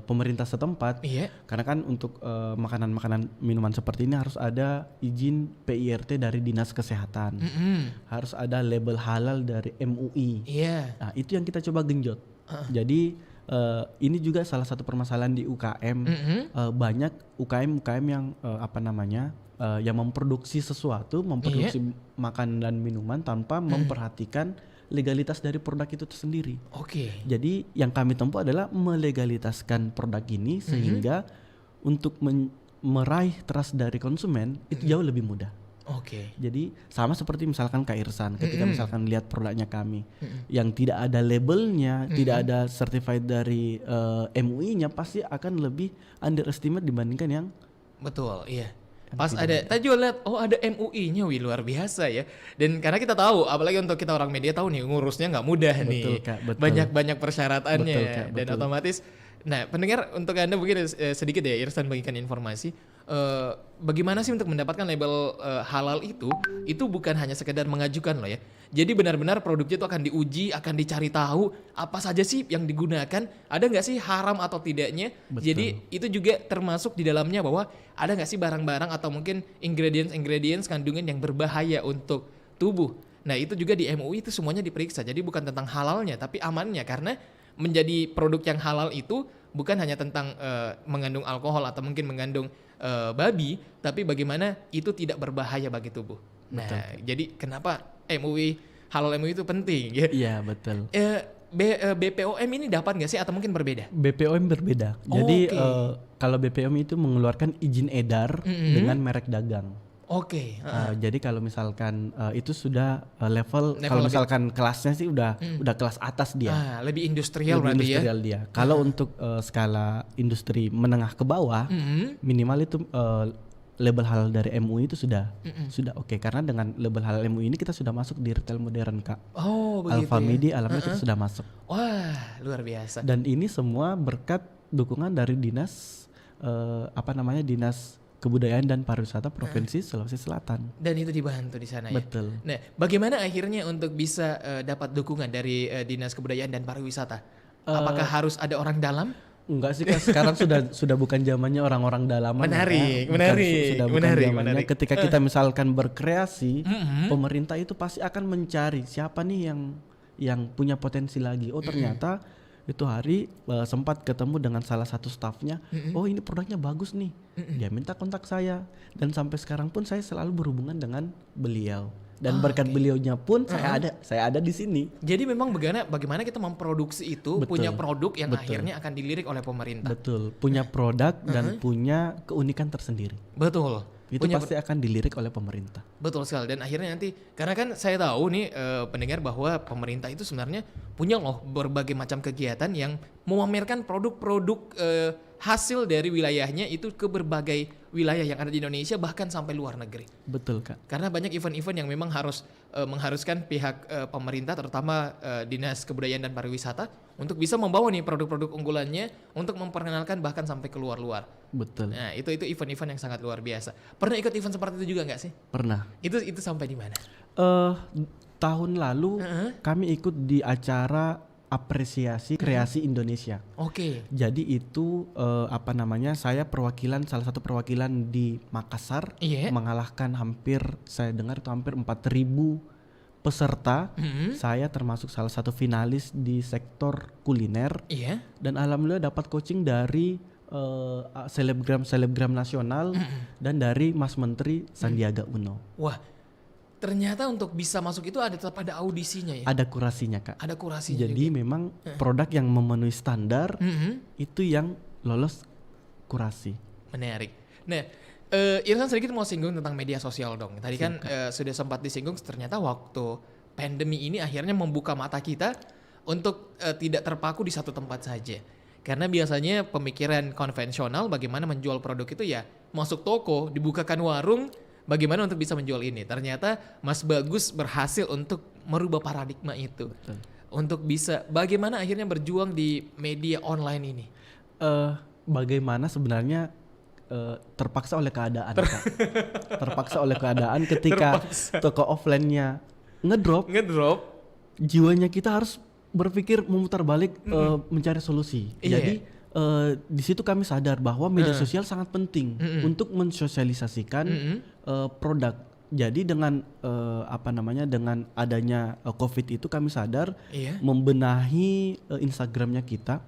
pemerintah setempat, karena kan untuk makanan-makanan minuman seperti ini harus ada izin PIRT dari Dinas Kesehatan, harus ada label halal dari MUI. Nah itu yang kita coba genjot. Jadi ini juga salah satu permasalahan di UKM. Banyak UKM yang yang memproduksi sesuatu, memproduksi makan dan minuman tanpa memperhatikan legalitas dari produk itu sendiri. Jadi yang kami tempuh adalah melegalitaskan produk ini sehingga untuk meraih trust dari konsumen itu jauh lebih mudah. Jadi sama seperti misalkan Kak Irsan, ketika misalkan lihat produknya kami yang tidak ada labelnya, tidak ada certified dari MUI-nya, pasti akan lebih underestimate dibandingkan yang betul, pas ada, tadi juga lihat, ada MUI-nya, wih luar biasa ya. Dan karena kita tahu, apalagi untuk kita orang media tahu nih, ngurusnya nggak mudah nih. Kak, betul. Banyak persyaratannya. Betul, Kak, dan betul. otomatis, nah pendengar untuk Anda mungkin sedikit ya, Irsan bagikan informasi. Bagaimana sih untuk mendapatkan label halal itu bukan hanya sekedar mengajukan loh ya. Jadi benar-benar produknya itu akan diuji, akan dicari tahu apa saja sih yang digunakan, ada nggak sih haram atau tidaknya. Betul. Jadi itu juga termasuk di dalamnya bahwa ada nggak sih barang-barang atau mungkin ingredients kandungan yang berbahaya untuk tubuh. Nah itu juga di MUI itu semuanya diperiksa. Jadi bukan tentang halalnya tapi amannya, karena menjadi produk yang halal itu bukan hanya tentang mengandung alkohol atau mungkin mengandung babi, tapi bagaimana itu tidak berbahaya bagi tubuh. Nah, jadi kenapa halal MUI itu penting ya? Iya, betul. BPOM ini dapat nggak sih atau mungkin berbeda? BPOM berbeda. Jadi kalau BPOM itu mengeluarkan izin edar dengan merek dagang. Jadi kalau misalkan itu sudah level kalau misalkan kelasnya sih udah kelas atas dia. Lebih industrial lebih berarti industrial ya. dia. Kalau untuk skala industri menengah ke bawah, minimal itu label halal dari MUI itu sudah oke. Karena dengan label halal MUI ini kita sudah masuk di retail modern, Kak. Begitu Alfamidi, ya. Alamnya kita sudah masuk. Wah, luar biasa. Dan ini semua berkat dukungan dari Dinas Dinas Kebudayaan dan Pariwisata Provinsi Sulawesi Selatan. Dan itu dibantu di sana ya. Betul. Nah, bagaimana akhirnya untuk bisa dapat dukungan dari Dinas Kebudayaan dan Pariwisata? Apakah harus ada orang dalam? Enggak sih, Kak. Sekarang sudah bukan zamannya orang-orang dalaman. Menarik. Sudah bukan zamannya. Ketika kita misalkan berkreasi, pemerintah itu pasti akan mencari siapa nih yang punya potensi lagi. Ternyata itu hari sempat ketemu dengan salah satu stafnya. Ini produknya bagus nih. Dia minta kontak saya, dan sampai sekarang pun saya selalu berhubungan dengan beliau. Dan berkat beliaunya pun saya ada di sini. Jadi memang bagaimana kita memproduksi itu, punya produk yang akhirnya akan dilirik oleh pemerintah. Betul, punya produk dan punya keunikan tersendiri. Betul. Itu pasti akan dilirik oleh pemerintah. Betul sekali. Dan akhirnya nanti, karena kan saya tahu nih pendengar bahwa pemerintah itu sebenarnya punya loh berbagai macam kegiatan yang memamerkan produk-produk hasil dari wilayahnya itu ke berbagai wilayah yang ada di Indonesia, bahkan sampai luar negeri. Betul, Kak. Karena banyak event-event yang memang harus mengharuskan pihak pemerintah, terutama Dinas Kebudayaan dan Pariwisata, untuk bisa membawa nih produk-produk unggulannya untuk memperkenalkan bahkan sampai keluar-luar. Betul. Nah, itu event-event yang sangat luar biasa. Pernah ikut event seperti itu juga nggak sih? Pernah. Itu sampai di mana? Tahun lalu kami ikut di acara apresiasi kreasi Indonesia. Jadi itu saya salah satu perwakilan di Makassar, mengalahkan saya dengar itu hampir 4.000 peserta. Saya termasuk salah satu finalis di sektor kuliner. Dan alhamdulillah dapat coaching dari selebgram nasional dan dari Mas Menteri Sandiaga Uno. Wah, ternyata untuk bisa masuk itu tetap ada audisinya ya? Ada kurasinya, Kak. Ada kurasinya. Jadi juga. memang produk yang memenuhi standar itu yang lolos kurasi. Menarik. Nah, Irsan sedikit mau singgung tentang media sosial dong. Tadi kan sudah sempat disinggung, ternyata waktu pandemi ini akhirnya membuka mata kita untuk tidak terpaku di satu tempat saja. Karena biasanya pemikiran konvensional bagaimana menjual produk itu ya masuk toko, dibukakan warung, bagaimana untuk bisa menjual ini. Ternyata Mas Bagus berhasil untuk merubah paradigma itu. Betul. Untuk bisa bagaimana akhirnya berjuang di media online ini. Bagaimana sebenarnya terpaksa oleh keadaan. Kak. Terpaksa oleh keadaan ketika toko offline-nya ngedrop, jiwanya kita harus berpikir memutar balik mencari solusi. Jadi di situ kami sadar bahwa media sosial sangat penting untuk mensosialisasikan produk. Jadi dengan dengan adanya COVID itu kami sadar membenahi Instagramnya kita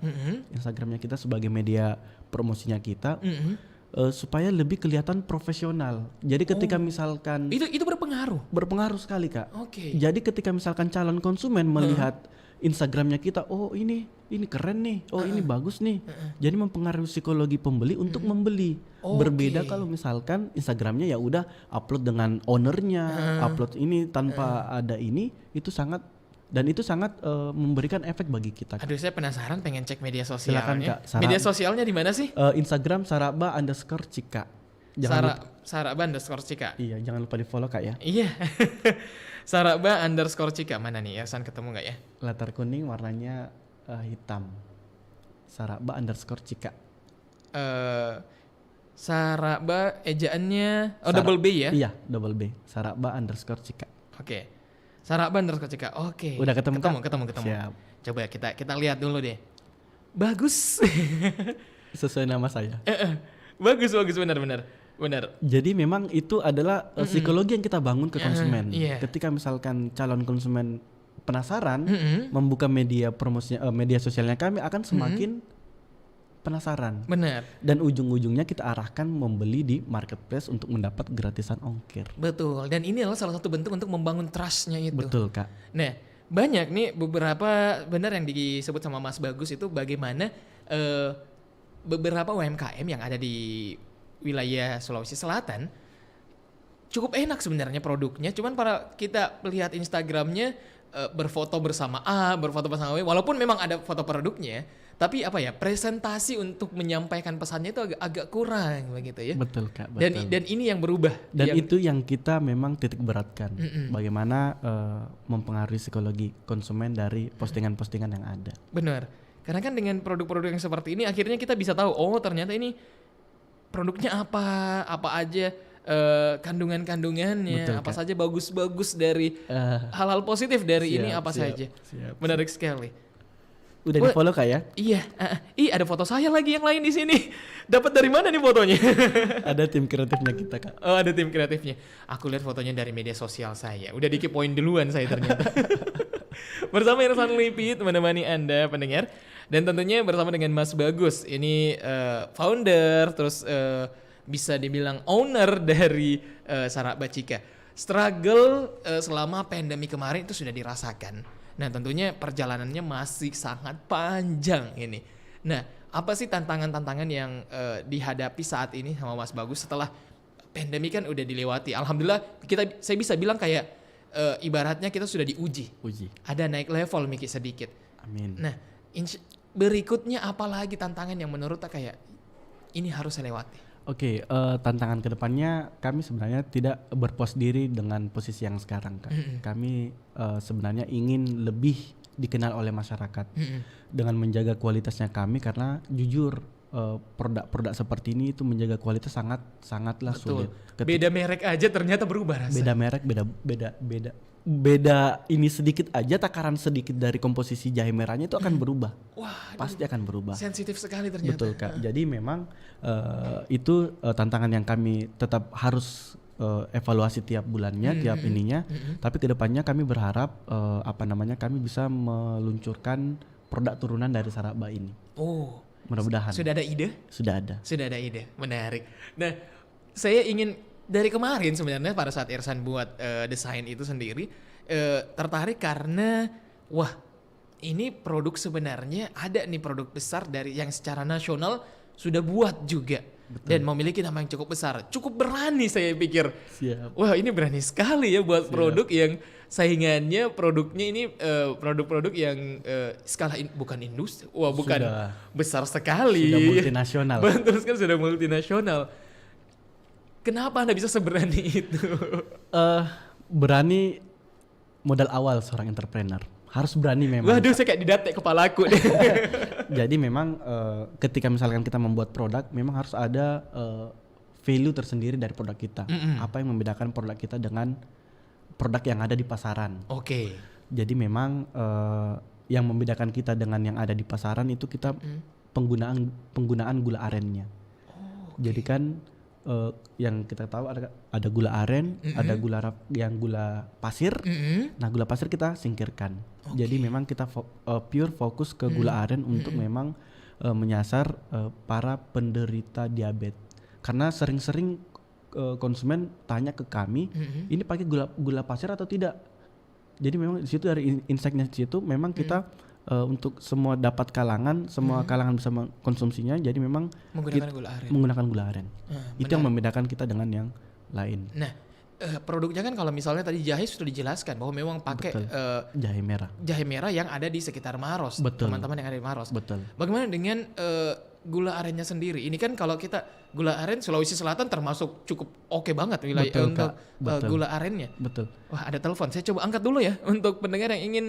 sebagai media promosinya kita supaya lebih kelihatan profesional. Jadi ketika misalkan itu berpengaruh sekali, Kak. Jadi ketika misalkan calon konsumen melihat Instagramnya kita, oh ini keren nih, oh ini bagus nih. Jadi mempengaruhi psikologi pembeli untuk membeli. Berbeda kalau misalkan Instagramnya ya udah upload dengan ownernya, upload ini tanpa ada itu sangat memberikan efek bagi kita. Aduh, saya penasaran, pengen cek media sosialnya. Silakan, Kak. Media sosialnya di mana sih? Instagram saraba_cika. Saraba_cika. Iya, jangan lupa di follow, Kak ya. Iya. Saraba_cika mana nih? Ersan ketemu nggak ya? Latar kuning, warnanya hitam. Saraba_cika. Saraba ejaannya double B ya? Iya, double B. Saraba_cika. Oke. Saraba_cika. Oke. Udah ketemu. Siap. Coba kita lihat dulu deh. Bagus. Sesuai nama saya. Bagus benar. Jadi memang itu adalah psikologi yang kita bangun ke konsumen. Ketika misalkan calon konsumen penasaran membuka media promosinya, media sosialnya kami akan semakin penasaran. Benar. Dan ujung-ujungnya kita arahkan membeli di marketplace untuk mendapat gratisan ongkir. Betul. Dan ini adalah salah satu bentuk untuk membangun trust-nya itu. Betul, Kak. Nah, banyak nih beberapa benar yang disebut sama Mas Bagus itu bagaimana beberapa UMKM yang ada di wilayah Sulawesi Selatan cukup enak sebenarnya produknya, cuman para kita lihat Instagramnya berfoto bersama A, berfoto bersama B, walaupun memang ada foto produknya, tapi presentasi untuk menyampaikan pesannya itu agak kurang begitu ya. Betul, Kak. Betul. Dan ini yang berubah. Dan itu yang kita memang titik beratkan. Bagaimana mempengaruhi psikologi konsumen dari postingan-postingan yang ada. Benar. Karena kan dengan produk-produk yang seperti ini akhirnya kita bisa tahu, oh ternyata ini produknya apa aja, kandungannya, betul, apa Kak. saja bagus-bagus dari hal-hal positif dari ini apa saja. Menarik sekali. Udah di follow, Kak ya? Iya. Ada foto saya lagi yang lain di sini. Dapat dari mana nih fotonya? Ada tim kreatifnya kita, Kak. Oh, ada tim kreatifnya. Aku lihat fotonya dari media sosial saya. Udah dikepoin duluan saya ternyata. Bersama Ersan Lipit menemani Anda pendengar, dan tentunya bersama dengan Mas Bagus. Ini founder, terus bisa dibilang owner dari Saraba_cika. Struggle selama pandemi kemarin itu sudah dirasakan. Nah, tentunya perjalanannya masih sangat panjang ini. Nah, apa sih tantangan-tantangan yang dihadapi saat ini sama Mas Bagus setelah pandemi kan udah dilewati? Alhamdulillah saya bisa bilang kayak ibaratnya kita sudah diuji. Ada naik level sedikit. Amin. Nah, berikutnya apa lagi tantangan yang menurut kayak ini harus saya lewati? Oke, tantangan kedepannya kami sebenarnya tidak berpuas diri dengan posisi yang sekarang, Kak. Kami sebenarnya ingin lebih dikenal oleh masyarakat dengan menjaga kualitasnya kami, karena jujur produk-produk seperti ini itu menjaga kualitas sangatlah sulit. Beda merek aja ternyata berubah rasa. Beda merek, beda ini sedikit aja, takaran sedikit dari komposisi jahe merahnya itu akan berubah. Wah, pasti akan berubah. Sensitif sekali ternyata. Betul, Kak. Jadi memang itu tantangan yang kami tetap harus evaluasi tiap bulannya, tiap ininya. Tapi kedepannya kami berharap kami bisa meluncurkan produk turunan dari Saraba ini. Oh, mudah-mudahan. Sudah ada ide? Sudah ada ide. Menarik. Nah, saya ingin dari kemarin sebenarnya pada saat Ersan buat desain itu sendiri tertarik karena ini produk sebenarnya ada nih produk besar dari yang secara nasional sudah buat juga. Betul. Dan memiliki nama yang cukup besar, cukup berani saya pikir. Siap. Wah, ini berani sekali ya buat produk yang saingannya produknya ini produk-produk yang skala bukan industri, bukan sudah, besar sekali. Sudah multinasional. Betul kan, sudah multinasional. Kenapa Anda bisa seberani itu? Berani modal awal seorang entrepreneur. Harus berani memang. Waduh, saya kayak didatek kepala aku deh. Jadi memang ketika misalkan kita membuat produk, memang harus ada value tersendiri dari produk kita. Apa yang membedakan produk kita dengan produk yang ada di pasaran. Oke. Jadi memang yang membedakan kita dengan yang ada di pasaran itu kita penggunaan gula arennya. Jadi kan yang kita tahu ada gula aren, ada gula pasir. Nah, gula pasir kita singkirkan. Jadi memang kita pure fokus ke gula aren untuk memang menyasar para penderita diabetes. Karena sering-sering konsumen tanya ke kami, ini pakai gula pasir atau tidak? Jadi memang di situ dari insight-nya di situ memang kita untuk semua dapat kalangan, semua kalangan bisa mengkonsumsinya. Jadi memang menggunakan gula aren. Itu yang membedakan kita dengan yang lain. Nah, produknya kan kalau misalnya tadi jahe sudah dijelaskan bahwa memang pakai jahe merah. Jahe merah yang ada di sekitar Maros. Betul. Teman-teman yang ada di Maros. Betul. Bagaimana dengan gula arennya sendiri? Ini kan kalau kita gula aren Sulawesi Selatan termasuk cukup oke banget wilayah untuk gula arennya. Betul. Wah, ada telepon. Saya coba angkat dulu ya untuk pendengar yang ingin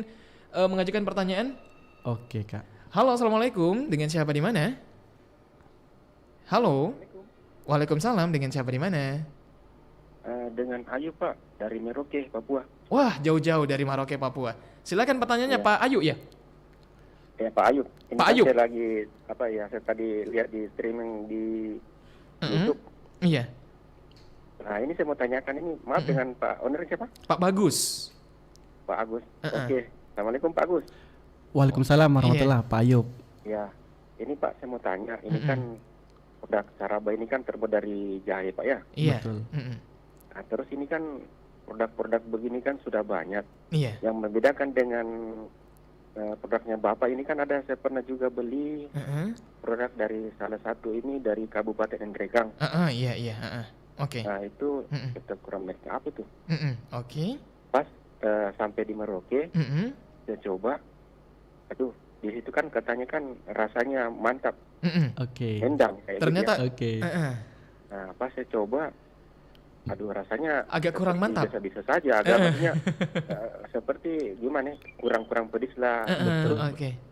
mengajukan pertanyaan. Oke, Kak. Halo, assalamualaikum. Dengan siapa di mana? Halo. Waalaikumsalam. Dengan siapa di mana? Dengan Ayu, Pak, dari Merauke, Papua. Wah, jauh-jauh dari Merauke, Papua. Silakan pertanyaannya, Pak Ayu ya. Ya, Pak Ayub. Ini Pak kan Ayub. saya lagi saya tadi lihat di streaming di YouTube. Iya. Nah, ini saya mau tanyakan ini, maaf dengan Pak owner siapa? Pak Bagus. Pak Agus. Oke. Assalamualaikum Pak Agus. Waalaikumsalam warahmatullahi Pak Ayub. Ya, ini Pak saya mau tanya, ini kan produk Saraba ini kan terbuat dari jahe, Pak ya? Iya. Betul. Nah, terus ini kan produk-produk begini kan sudah banyak. Iya. Yang membedakan dengan produknya Bapak ini kan ada, saya pernah juga beli produk dari salah satu ini dari Kabupaten Endrekang. Iya. Oke. Nah itu kita kurang mereka apa tuh. Oke. Pas sampai di Merauke, saya coba, aduh di situ kan katanya kan rasanya mantap, Oke. endang kayak Ternyata. Oke. Nah pas saya coba, aduh rasanya agak kurang mantap. Bisa saja, agak maksudnya seperti gimana? Kurang pedis lah. Terus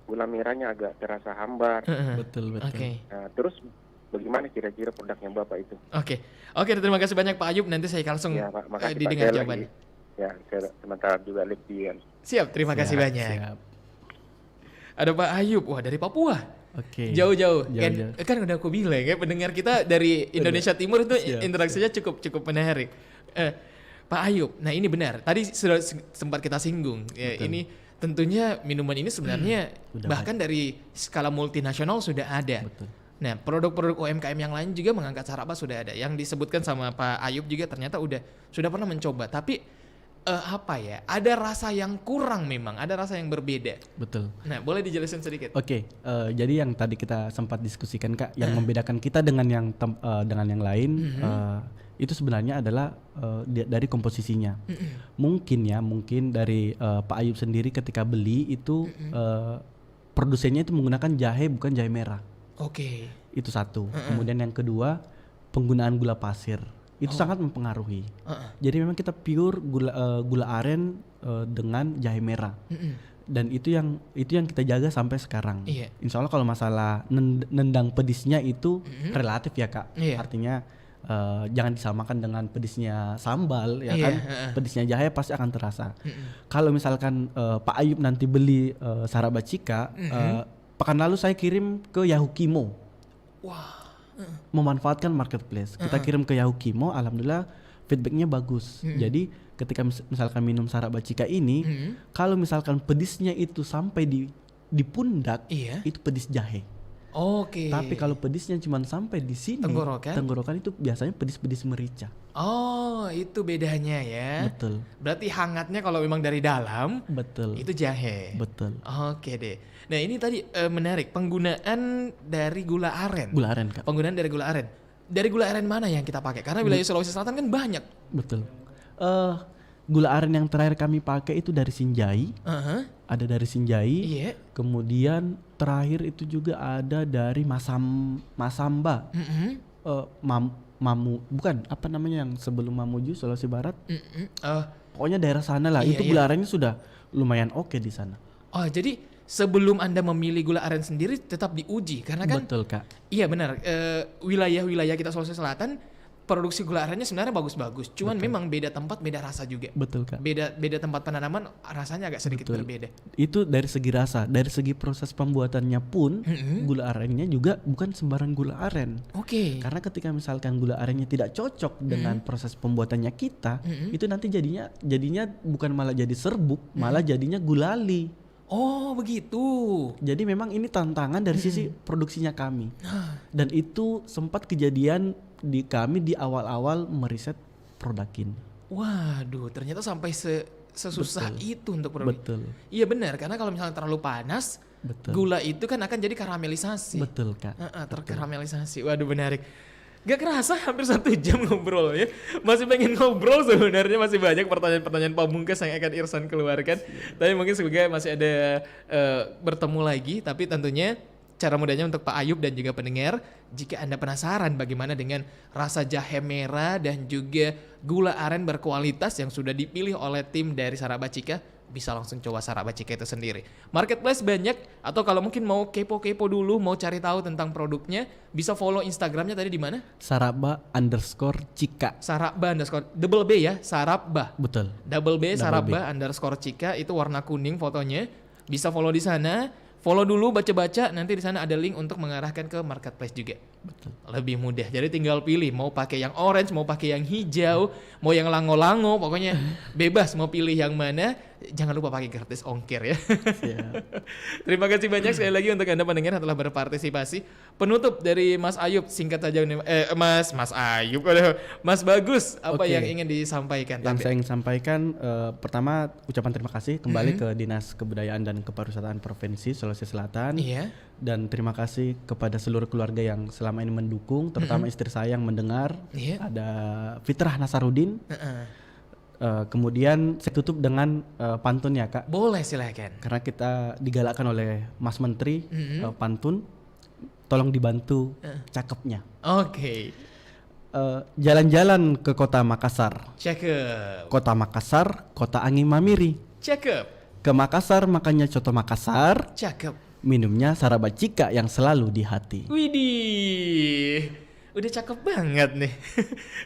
gula merahnya agak terasa hambar. Betul. Oke. Nah, terus bagaimana kira-kira produknya Bapak itu? Oke, terima kasih banyak Pak Ayub. Nanti saya langsung Ya, Pak, makasih, Pak. didengar Saya jawabannya. Ya, saya sementara juga live di Siap, terima kasih banyak. Siap. Ada Pak Ayub, wah dari Papua. Oke. Jauh-jauh. Jauh-jauh. Kan udah aku bilang ya, pendengar kita dari Indonesia Timur itu interaksinya cukup menarik. Pak Ayub, nah ini benar. Tadi sudah sempat kita singgung. Ya, ini tentunya minuman ini sebenarnya bahkan dari skala multinasional sudah ada. Betul. Nah, produk-produk UMKM yang lain juga mengangkat Saraba sudah ada. Yang disebutkan sama Pak Ayub juga ternyata sudah pernah mencoba. Tapi ada rasa yang kurang memang, ada rasa yang berbeda. Betul. Nah, boleh dijelasin sedikit? Oke, jadi yang tadi kita sempat diskusikan Kak, yang membedakan kita dengan yang lain itu sebenarnya adalah dari komposisinya. Mungkin dari Pak Ayub sendiri ketika beli itu produsennya itu menggunakan jahe bukan jahe merah. Oke. Itu satu. Kemudian yang kedua, penggunaan gula pasir. Itu sangat mempengaruhi. Jadi memang kita pure gula aren dengan jahe merah. Dan itu yang kita jaga sampai sekarang. Iya. Insya Allah kalau masalah nendang pedisnya itu relatif ya Kak. Iya. Artinya jangan disamakan dengan pedisnya sambal ya kan. Pedisnya jahe pasti akan terasa. Kalau misalkan Pak Ayub nanti beli Saraba Chica, pekan lalu saya kirim ke Yahukimo. Wah. Memanfaatkan marketplace. Kita kirim ke Yahukimo, alhamdulillah feedbacknya bagus. Jadi ketika misalkan minum Saraba Chica ini, kalau misalkan pedisnya itu sampai di pundak, itu pedis jahe. Oke. Tapi kalau pedisnya cuma sampai di sini, tenggorokan itu biasanya pedis-pedis merica. Oh, itu bedanya ya. Betul. Berarti hangatnya kalau memang dari dalam, betul. Itu jahe. Betul. Oke deh. Nah, ini tadi menarik, penggunaan dari gula aren. Gula aren, Kak. Penggunaan dari gula aren. Dari gula aren mana yang kita pakai? Karena wilayah Sulawesi Selatan kan banyak. Betul. Gula aren yang terakhir kami pakai itu dari Sinjai. Ada dari Sinjai. Iya. Kemudian terakhir itu juga ada dari Masamba. Bukan apa namanya yang sebelum Mamuju Sulawesi Barat. Pokoknya daerah sana lah. Itu gula arennya sudah lumayan oke di sana. Oh, jadi sebelum Anda memilih gula aren sendiri tetap diuji karena kan Betul Kak. iya benar, wilayah-wilayah kita Sulawesi Selatan produksi gula arennya sebenarnya bagus-bagus. Cuman memang beda tempat, beda rasa juga. Betul Kak. Beda tempat penanaman rasanya agak sedikit Betul. berbeda. Itu dari segi rasa, dari segi proses pembuatannya pun gula arennya juga bukan sembarang gula aren. Oke. Karena ketika misalkan gula arennya tidak cocok dengan proses pembuatannya kita, itu nanti jadinya bukan malah jadi serbuk, malah jadinya gulali. Oh, begitu. Jadi memang ini tantangan dari sisi produksinya kami. Dan itu sempat kejadian di kami di awal-awal meriset produk ini. Waduh, ternyata sampai sesusah itu untuk produksi. Betul. Iya benar, karena kalau misalnya terlalu panas, Betul. gula itu kan akan jadi karamelisasi. Betul Kak. Terkaramelisasi. Waduh, menarik. Gak kerasa hampir 1 jam ngobrol ya. Masih pengen ngobrol sebenarnya, masih banyak pertanyaan-pertanyaan pamungkas yang akan Irsan keluarkan. Tapi mungkin semoga masih ada bertemu lagi. Tapi tentunya cara mudahnya untuk Pak Ayub dan juga pendengar, jika Anda penasaran bagaimana dengan rasa jahe merah dan juga gula aren berkualitas yang sudah dipilih oleh tim dari Sarak Bacika, bisa langsung coba Sarak Bacika itu sendiri. Marketplace banyak, atau kalau mungkin mau kepo-kepo dulu, mau cari tahu tentang produknya, bisa follow Instagramnya tadi di mana? Saraba_Cika. Saraba double B ya, Saraba. Betul. Double B, Double Saraba_Cika, itu warna kuning fotonya. Bisa follow di sana. Follow dulu, baca-baca, nanti di sana ada link untuk mengarahkan ke marketplace juga. Betul. Lebih mudah. Jadi tinggal pilih mau pakai yang orange, mau pakai yang hijau, mau yang lango-lango, pokoknya bebas mau pilih yang mana. Jangan lupa pakai gratis ongkir ya. Siap. Terima kasih banyak sekali lagi untuk Anda pendengar yang telah berpartisipasi. Penutup dari Mas Ayub, singkat saja Mas Ayub, Mas Bagus, apa Oke. yang ingin disampaikan? Yang saya ingin sampaikan pertama ucapan terima kasih kembali ke Dinas Kebudayaan dan Kepariwisataan Provinsi Sulawesi Selatan. Iya. Dan terima kasih kepada seluruh keluarga yang selama ini mendukung, terutama istri saya yang mendengar. Iya. Ada Fitrah Nasarudin. Kemudian saya tutup dengan pantun ya Kak. Boleh, silakan. Karena kita digalakkan oleh Mas Menteri pantun, tolong dibantu cakepnya. Oke. Jalan-jalan ke kota Makassar. Cakep. Kota Makassar, kota angin mamiri. Cakep. Ke Makassar makannya coto Makassar, Cakep. minumnya Sarak Bacika yang selalu di hati. Widih. Udah cakep banget nih.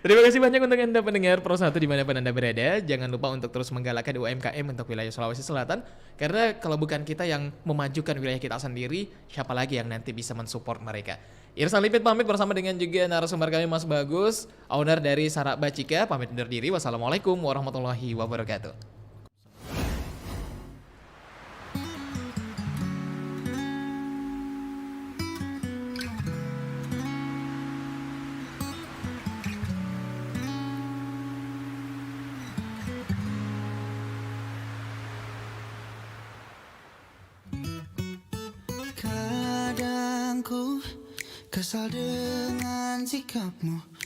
Terima kasih banyak untuk Anda pendengar Pro 1 dimanapun Anda berada. Jangan lupa untuk terus menggalakkan UMKM untuk wilayah Sulawesi Selatan. Karena kalau bukan kita yang memajukan wilayah kita sendiri, siapa lagi yang nanti bisa mensupport mereka. Irsan Lipit pamit bersama dengan juga narasumber kami Mas Bagus, owner dari Sarak Bacika. Pamit undur diri. Wassalamualaikum warahmatullahi wabarakatuh. Kadang ku kesal dengan sikapmu